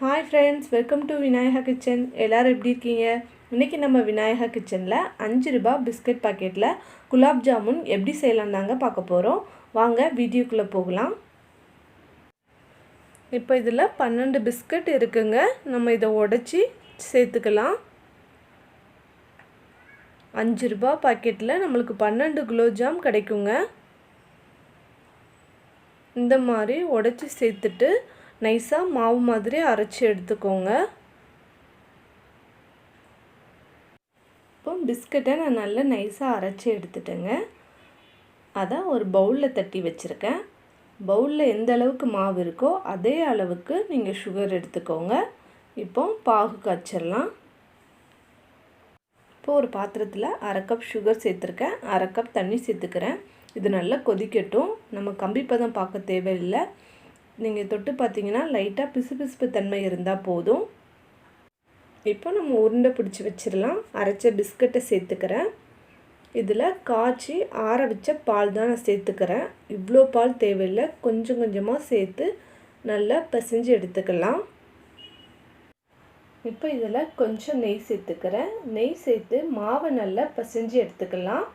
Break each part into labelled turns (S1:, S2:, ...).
S1: Hi friends, welcome to Vinayaka kitchen. எல்லோரும் எப்படி இருக்கீங்க? இன்றைக்கி நம்ம விநாயகா கிச்சனில் 5 ரூபா பிஸ்கட் பாக்கெட்டில் குலாப் ஜாமுன் எப்படி செய்யலாம் தாங்க பார்க்க போகிறோம். வாங்க வீடியோக்குள்ளே போகலாம். இப்போ இதில் 12 பிஸ்கட் இருக்குங்க. நம்ம இதை உடச்சி சேர்த்துக்கலாம். 5 ரூபா பாக்கெட்டில் நம்மளுக்கு 12 குலோப்ஜாம் கிடைக்குங்க. இந்த மாதிரி உடச்சி சேர்த்துட்டு நைஸாக மாவு மாதிரி அரைச்சி எடுத்துக்கோங்க. இப்போ பிஸ்கட்டை நான் நல்லா நைஸாக அரைச்சி எடுத்துட்டேங்க. அதை ஒரு பவுலில் தட்டி வச்சுருக்கேன். பவுலில் எந்த அளவுக்கு மாவு இருக்கோ அதே அளவுக்கு நீங்கள் சுகர் எடுத்துக்கோங்க. இப்போ பாகு காய்ச்சிடலாம். இப்போ ஒரு பாத்திரத்தில் 1/2 கப் சுகர் சேர்த்துருக்கேன், 1/2 கப் தண்ணி சேர்த்துக்கிறேன். இது நல்லா கொதிக்கட்டும். நம்ம கம்பி பதம் பார்க்க தேவையில்லை. நீங்கள் தொட்டு பார்த்தீங்கன்னா லைட்டாக பிசுபிசுப்பு தன்மை இருந்தால் போதும். இப்போ நம்ம உருண்டை பிடிச்சி வச்சிடலாம். அரைச்ச பிஸ்கட்டை சேர்த்துக்கிறேன். இதில் காய்ச்சி ஆற வச்ச பால் தான் நான் சேர்த்துக்கிறேன். இவ்வளோ பால் தேவையில்லை, கொஞ்சம் கொஞ்சமாக சேர்த்து நல்லா பிசைஞ்சு எடுத்துக்கலாம். இப்போ இதில் கொஞ்சம் நெய் சேர்த்துக்கிறேன். நெய் சேர்த்து மாவை நல்லா பிசைஞ்சு எடுத்துக்கலாம்.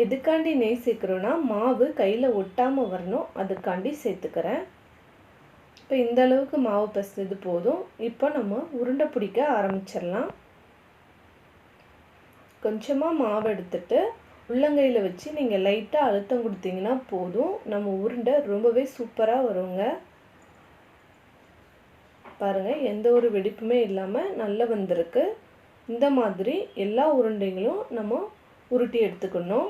S1: எதுக்காண்டி நெய் சேர்க்குறோன்னா மாவு கையில் ஒட்டாமல் வரணும், அதுக்காண்டி சேர்த்துக்கிறேன். இப்போ இந்த அளவுக்கு மாவு பிசைஞ்சது போதும். இப்போ நம்ம உருண்டை பிடிக்க ஆரம்பிச்சிடலாம். கொஞ்சமாக மாவு எடுத்துட்டு உள்ளங்கையில் வச்சு நீங்கள் லைட்டாக அழுத்தம் கொடுத்தீங்கன்னா போதும். நம்ம உருண்டை ரொம்பவே சூப்பராக வருங்க. பாருங்கள், எந்த ஒரு வெடிப்புமே இல்லாமல் நல்லா வந்திருக்கு. இந்த மாதிரி எல்லா உருண்டைகளும் நம்ம உருட்டி எடுத்துக்கணும்.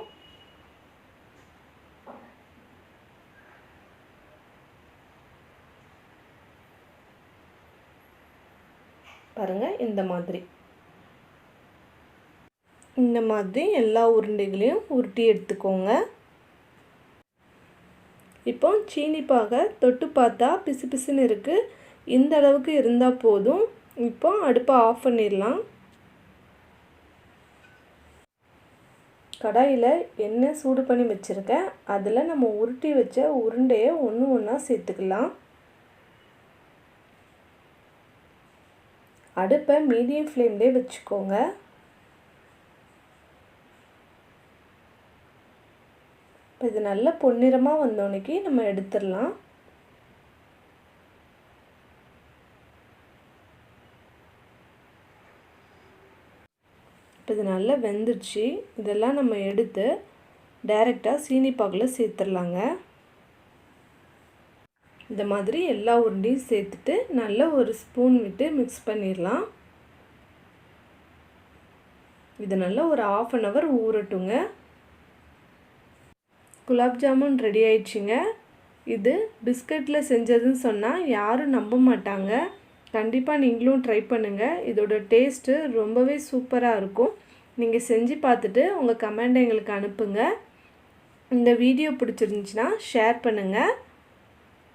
S1: பாருங்கள், இந்த மாதிரி எல்லா உருண்டைகளையும் உருட்டி எடுத்துக்கோங்க. இப்போ சீனி பாகை தொட்டு பார்த்தா பிசு பிசுன்னு இருக்குது. இந்த அளவுக்கு இருந்தால் போதும். இப்போ அடுப்பை ஆஃப் பண்ணிடலாம். கடாயில் எண்ணெய் சூடு பண்ணி வச்சுருக்கேன். அதில் நம்ம உருட்டி வச்ச உருண்டையை ஒன்று ஒன்றா சேர்த்துக்கலாம். அடுப்பை மீடியம் ஃப்ளேம்லேயே வச்சுக்கோங்க. இப்போ இது நல்ல பொன்னிறமாக வந்தோன்னைக்கு நம்ம எடுத்துடலாம். இப்போ இது நல்லா வெந்துடுச்சு. இதெல்லாம் நம்ம எடுத்து டைரெக்டாக சீனி பாகில் சேர்த்துடலாங்க. இந்த மாதிரி எல்லா உருண்டையும் சேர்த்துட்டு நல்லா ஒரு ஸ்பூன் விட்டு மிக்ஸ் பண்ணிடலாம். இது நல்லா ஒரு 1/2 hour ஊறட்டுங்க. குலாப் ஜாமுன் ரெடி ஆயிடுச்சுங்க. இது பிஸ்கட்டில் செஞ்சதுன்னு சொன்னால் யாரும் நம்ப மாட்டாங்க. கண்டிப்பாக நீங்களும் ட்ரை பண்ணுங்கள். இதோட டேஸ்ட்டு ரொம்பவே சூப்பராக இருக்கும். நீங்கள் செஞ்சு பார்த்துட்டு உங்கள் கமெண்ட் எங்களுக்கு அனுப்புங்க. இந்த வீடியோ பிடிச்சிருந்துச்சுன்னா ஷேர் பண்ணுங்கள்.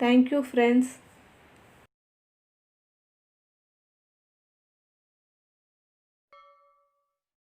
S1: Thank you friends.